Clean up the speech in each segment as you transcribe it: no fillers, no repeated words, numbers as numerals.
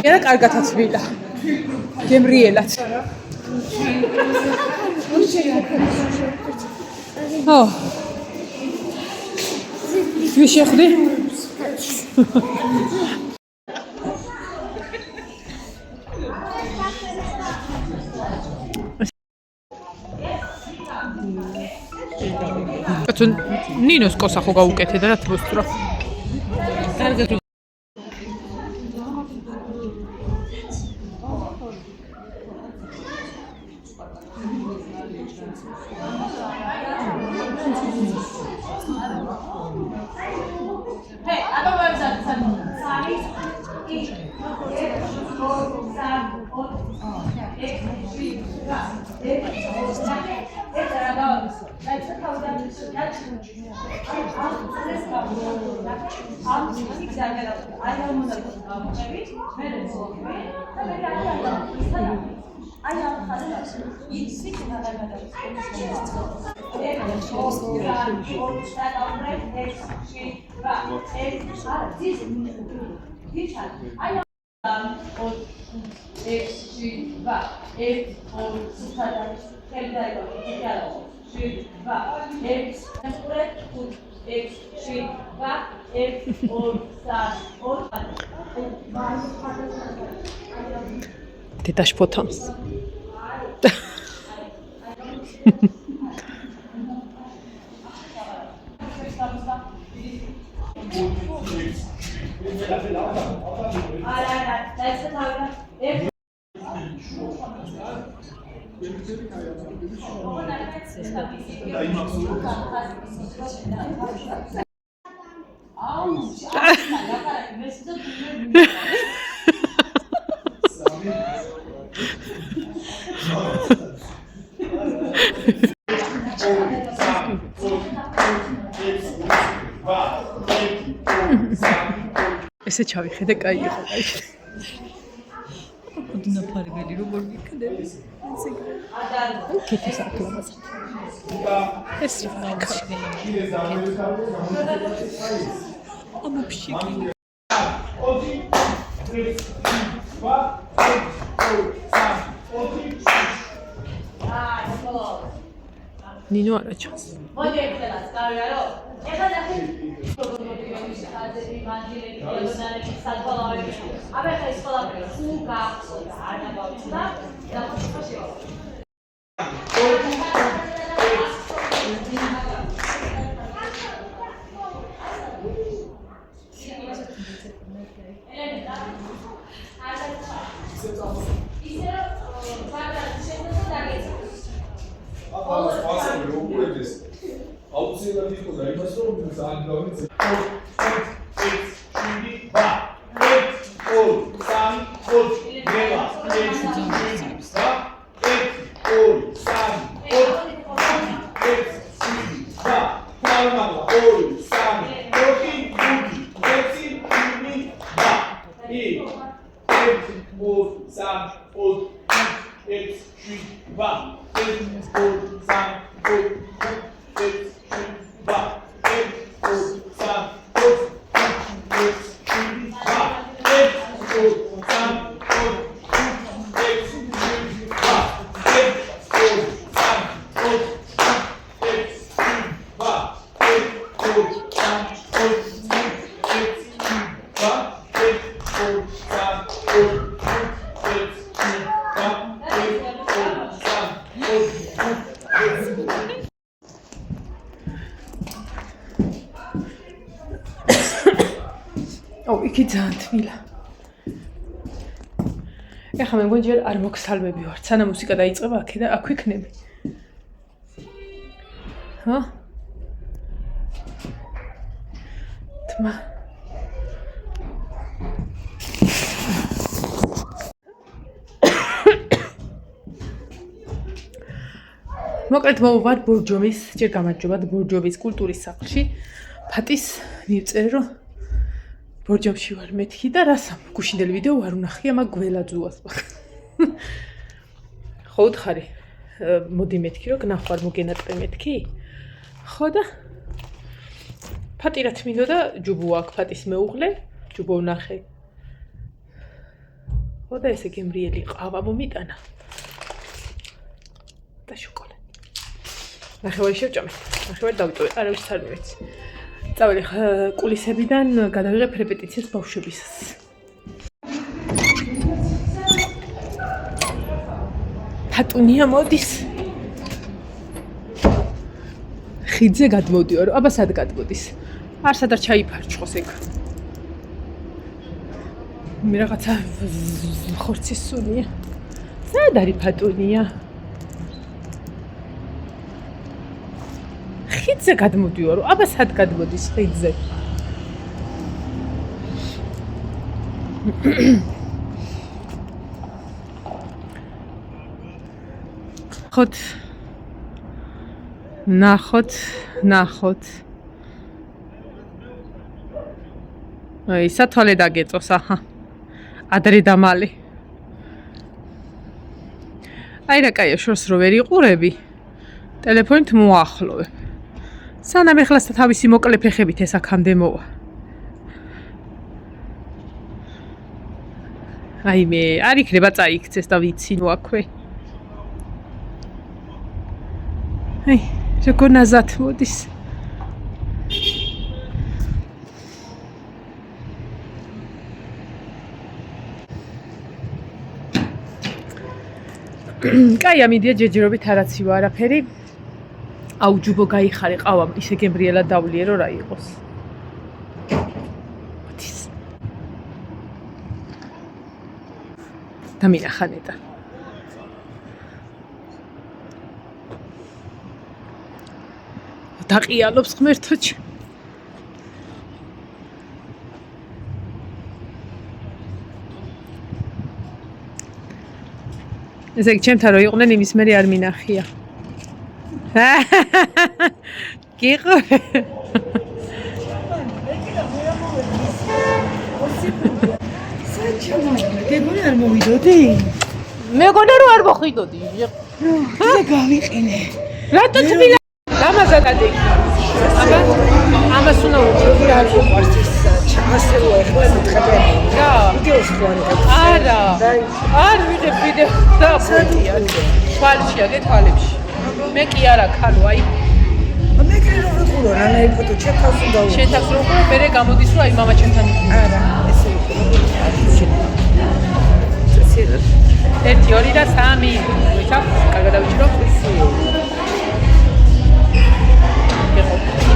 Era კარგათა თბილა. გემრიელად. ვი შეხვდი? ნინოს კოსა ხო გაუკეთე და თბოსტრო. კარგად Detaş potams. ესე ჩავიხედე, კაი იყო, კაი. ოდნა ფარგელი როგორ მიქნები? კეთილს აკლამაზ. ეს რა ქაი. ამოფშიკი. ნინო არა ჩანს. მოდი ეხლას გავიარო. ეხლა ნახე. იქი ძალიან თბილა. ეხლა მე მგონი ჯერ არ მოგსალმები ვარ. სანამ მუსიკა დაიწყება აქ ვიქნები. ხო? თმა მოკლედ მოვვარ ბორჯომის, ჯერ გამარჯობათ ბორჯომის კულტურის სახლში. ფატის მივწერე რომ ბორჯომში ვარ მეთქი და რასამ გუშინდელი ვიდეო არ ვნახია, მაგ გველაძუას. ხო უთხარი, მოდი მეთქი რომ გნახვარ მოგენატყე მეთქი? ხო და ფატი რაც მინდოდა ჯუბო აქ ფატის მეუღლე, ჯუბო ვნახე. ხო და ესე გემრიელი ყავა მომიტანა. და შოკოლადი. ნახევარი შევჭამე, ნახევარი დავიტოვე, არავის არ მივეცი. წავედი კულისებიდან გადავიღებ რეპეტიციას ბავშვებისას. ფატუნია მოდის. ხიდზე გადმოდიო, რომ აბა სად გადმოდის? არ სადარ ჩაიფარჩხოს ეგ. მე რაღაცა ხორცის სუნია. სად არის ფატუნია? ხიდზე გადმოდიო, რომ აბა სად გადმოდის ხიდზე? ნახოთ. აი, სათვალე დაგეწოს, აჰა. ადრე დამალე. აი რა კაია, შორს რო ვერ იყურები. ტელეფონით მოახლოვებ. სანამ ეხლა თავისი მოკლე ფეხებით ეს აქამდე მოვა. აი მე არ იქნება წაიქცეს და ვიცინო აქვე. აი, როგორ ნაზად მოდის. კაი, ამიდია ჯეჯერობით არაცივ არაფერი. აუჯუბო გაიხარე ყავა, ისე გემრიელად დავლიე რომ რა იყოს. მოდის. და მინახა ნეტა. დაყიალობს ღმერთოჩი. ესე იგი ჩემთან რო იყვნენ იმის მერე არ მინახია. გიყო. მეგონა არ მოვიდოდი? მეგონა რომ არ მოხვიდოდი. და გავიყინე. რატო თბილა? დამაზადადი. აბა, ამას უნდა უძრო არ მოყარს ის ჩასევა ეხლა მეთქები. რა? ვიდეოს ხوارი. არა. არ ვიღებ ვიდეო და ფოტია. თვალშია გეთვალებში. მე კი არა ხალო, აი. მე კი რომ ვიყურო, რანაირ ფოტო ჩემთავს უნდა ვიყურო. შეთავს რომ ვიყურო, მე გამოდის რომ აი მამა ჩემთან იყო. არა, ესე ვიყურო. 1 2 და 3. ვიცა, კარგად დავიჭირო.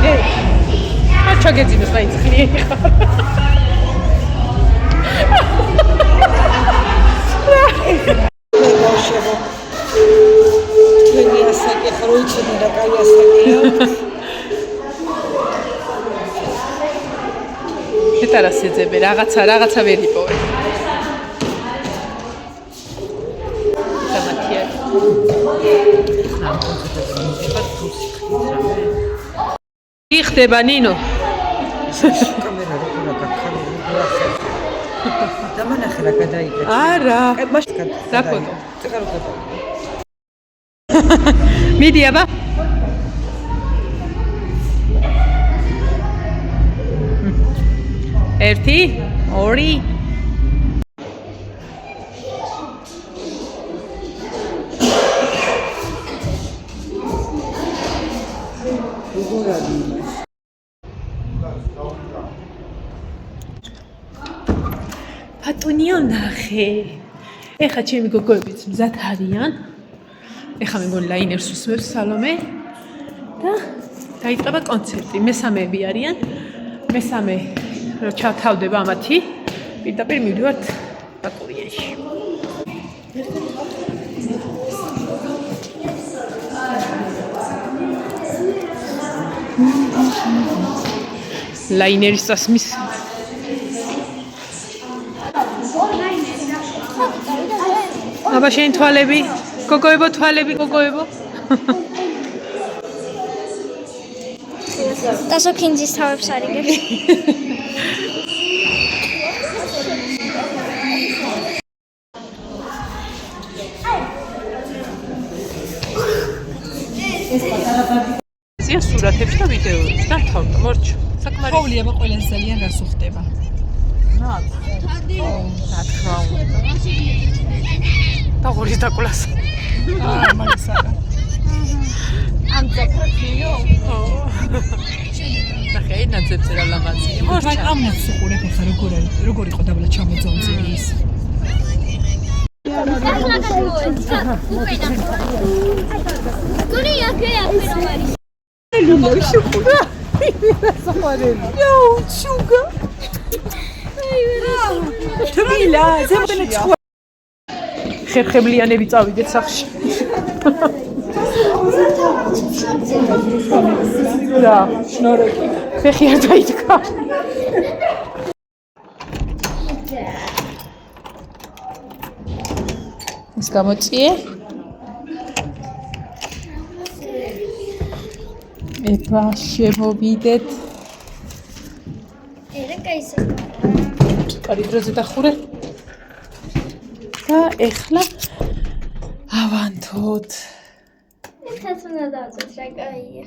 იდე. არ ჩაგეძინოს მაინც ხნიერი ხარ. ბავშვებო. თქვენი ასაკი ხო იცოდი რა კაი ასაკია. ეტარა შეძებე, რაღაცა ვერ იპოვე. გამათია. იხდება ნინო. კამერა რო გაქხანილი. დამანახე რა გადაიგე. არა. მაშინ რა ფოტო? წეგარო გადაიგე. მიდი აბა. ერთი, ორი. ფატუნია ნახე. ეხა ჩემი გოგოებიც მზად არიან. ეხა მეგონი ლაინერს უსმევს სალომე და დაიწყება კონცერტი. მესამეები არიან. მესამე რო ჩავთავდება ამათი, პირდაპირ მივდივართ ბაკურიაში. ლაინერის წასმის აბა შენ თვალები გოგოებო თვალები გოგოებო დასო ქინძის თავებს არიგებს ზია სურათებში და ვიდეოებში და თავდა მორჩ საკმარისი ყოველი აბა ყველას ძალიან რას უხდება რა თქმა უნდა და ღორის დაკვლას მაგას არა ამ ზაფხულიო და ხეი ნაძებზე რა ლამაზია მაგრამ მორჩ ამაც უყურებ ხა როგორ იყო დაბლა ჩამოძონზე ის ხერხებლიანები წავიდეთ სახში რა შნორეკი ფეხი არ დაიდგა ის გამოწიე ება შემოვიდეთ ერე кайსა კარი დროზე დახურე და ეხლა ავანთოთ ეხაც უნდა დავწერთ რა კაია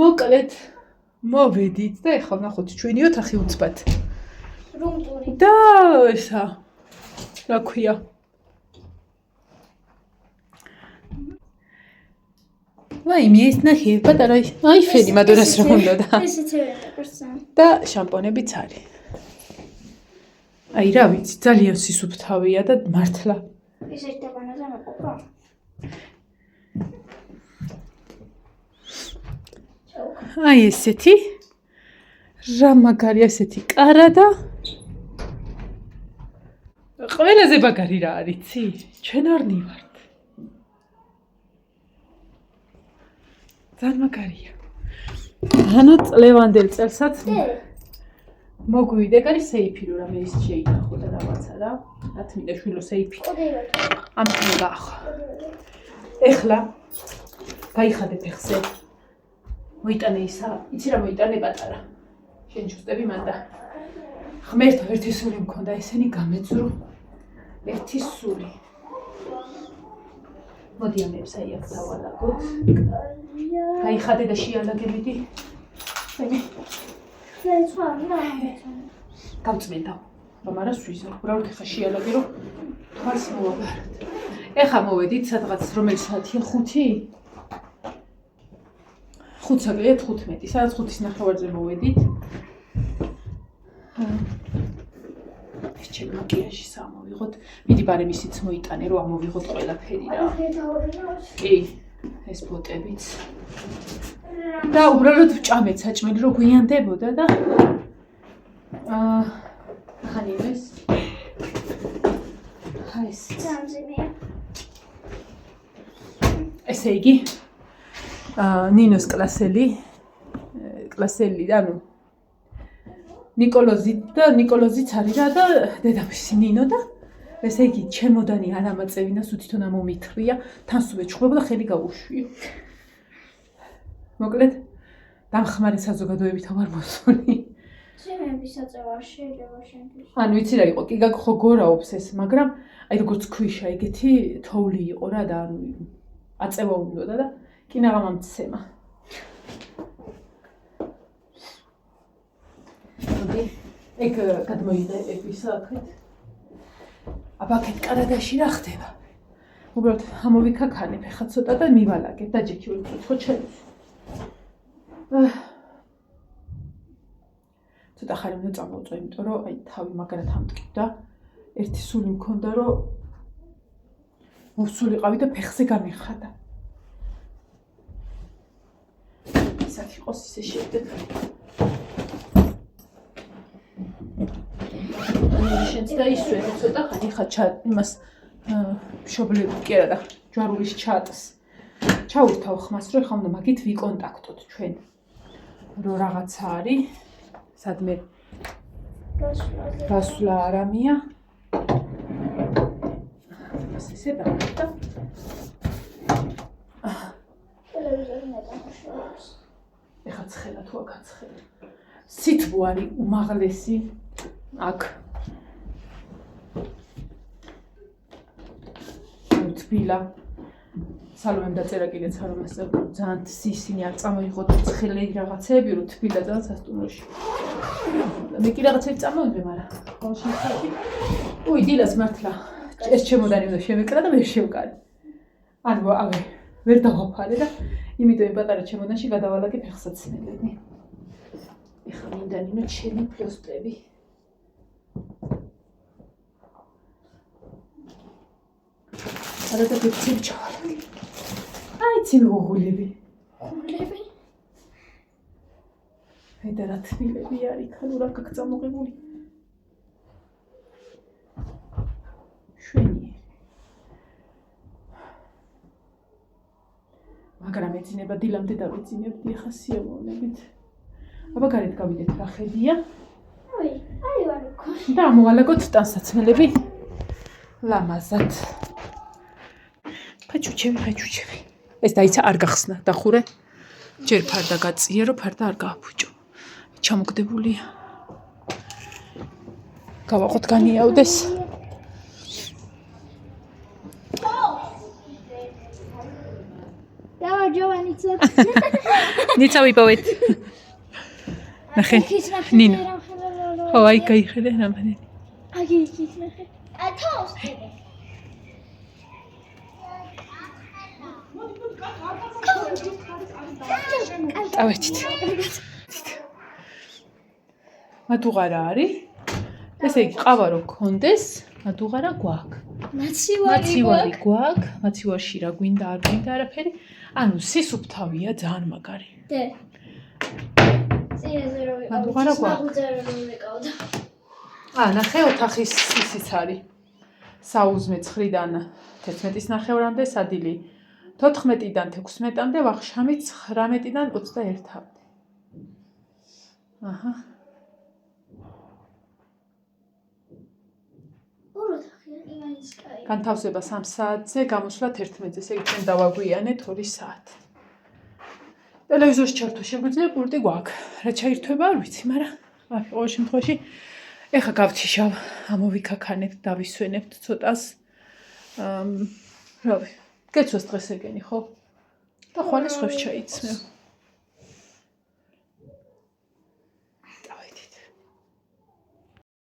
მოკლედ მოვედით და ეხლა ვნახოთ ჩვენი ოთახი უცბად რუმტური და ესა რა ქვია ვაი მიეს ნახე პატარა აი ფერი მადონას რა უნდა და ესეც ერეპერსა და შამპონებიც არის აი რა ვიცი ძალიან სისუფთავია და მართლა ეს ერთაბანაზე მეყოფა აი ესეთი რა მაგარი ესეთი კარა და ყველაზე მაგარი რა არიცი ჩვენ ორნი ვართ ძალიან მაგარია ანუ წლევანდელ წელსაც მოგვივიდა კარი სეიფი რომ რამე ის შეინახო და რაღაცა რა რა თქმა შვილო სეიფი ამ გაახო ეხლა გაიხადე ფეხზე მოიტანე ისა იცი რა მოიტანე პატარა შენ ჩუსტები მანდა ღმერთო ერთი სული მქონდა ესენი გამეძრო ერთი სული მოდი ამებს აი აქ დავალაგოთ გაიხადე და შეალაგებიდი გავწმენდა რომ არა სვიზო უბრალოდ ხა შეალაგე რომ თვალს მოვაბაროთ ეხა მოვედით სადღაც რომელი საათია 5 საგია 15 სადაც 5-ის ნახევარზე მოვედით ეს ჩემი მაკიაჟი სამოვიღოთ მიდი ბარემ ისიც მოიტანე რომ ამოვიღოთ ყველაფერი რა კი ეს ბოტებიც და უბრალოდ ვჭამეთ საჭმელი რომ გვიანდებოდა და ხანიმეს ეს ესე იგი ნინოს კლასელი და ნუ ნიკოლოზიც არის რა და დედამისი ნინო და ესე იგი ჩემოდანი არ ამაწევინა სულ თვითონ ამომითხრია თან სულ ეჩხუბებო და ხელი გაუშვიო მოკლედ დამხმარე საზოგადოებით ვარ მოსული ჩემების საწევა შეიძლება შენთვის ანუ ვიცი რა იყო კი გაგხო გორაობს ეს მაგრამ აი როგორც ქვიშა ეგეთი თოვლი იყო რა და ანუ აწევა უნდა და კინაღამ ამცემა მოდი ეგ გადმოიღე საათით აბაკეთ კარადაში რა ხდება უბრალოდ ამოვიქაქანებ ხა ცოტა და მივალაგებ და ჯექი ვიქოთ ხო ჩემს ცოტა ხარი უნდა წამოვწო იმიტომ რომ აი თავი მაგრად ამტკივდა ერთი სული მქონდა რომ მოსულიყავი და ფეხზე გამიხადა ისაკ იყოს ისე შევდეთ შენც და ისვენე ცოტა ხანი ხა იმას მშობლები კი არა და ჯვარულის ჩატს ჩაურთავ ხმას რომ ხომ და მაგით ვიკონტაქტოთ ჩვენ რომ რაღაცა არის სადმე გასვლა არამია ასე და ტელევიზორი მეტამუშავებს. ეხა ცხელა თუ აკაცხელა სითბო არის უმაღლესი აქ თბილა სალომემ დაწერა კიდეც არ მასწავლე ძალიან ისინი არ წამოიღოთ ცხელი რაღაცეები რომ თბილა ძალიან სასტუმროში მე კი რაღაცები წამოვიღე მაგრამ ბავშვი უი დილას მართლა ეს ჩემოდანი უნდა შემეკრა და ვერ შევკარი ანუ ავე ვერ დავაფარე და იმიტომ იმ პატარა ჩემოდანში გადავალაგე ფეხსაცმელები ეხლა მინდა ნინო ჩემი ფლოსტები არა და გეცილ ჩავალაგე აი ცი მოგულები ხულები? და რა თბილები არის ხალ რა გაგწამოღებული შვენიერი მაგრამ ეძინება დილამდე დავეძინებდი ახლა სიამოვნებით აბა გარეთ გავიდეთ რა ხედია ოი, აი ვარუკო. და ამოვალაგოთ ტანსაცმელები ლამაზად ფაჩუჩევი ეს დაიცა არ გახსნა დახურე ჯერ ფარდა გაწიერო ფარდა არ გააფუჭო ჩამოგდებულია გავაყოთ განიავდეს და ჯოვანიცა. ნიცა ვიპოვეთ ნახე ნინო ხო აი გაიხედე რამდენი აგი ის ნახე. ათოსტი. წავედით მადუღარა არის ესე იგი ყავა რო გქონდეს მადუღარა გვაქვს მაცივარი გვაქვს მაცივარში რა გვინდა არ გვინდა არაფერი ანუ სისუფთავია ძალიან მაგარი დე. წინაზე რო ვიყავ. მადუღარა გვაქვს მაგუძარო რო ვიყავდა. ნახე ოთახის ისიც არის 69-დან 11-ის ნახევრამდე სადილი 14-დან 16-მდე ვახშამი 19-დან 21-მდე აჰა განთავსება 3 საათზე, გამოსვლა 11-ზე, ესე იგი ჩვენ დავაგვიანეთ 2 საათი. ტელევიზორში ჩართო შეგვიძლია პულტი გვაქვს. რა ჩაირთვება არ ვიცი, მაგრამ ყოველ შემთხვევაში ეხა გავჩიშავ, ამოვიქაქანებთ, დავისვენებთ ცოტას. რავი, გეცოს დღეს ეგენი, ხო? და ხვალე სხვებს ჩაიცმევ.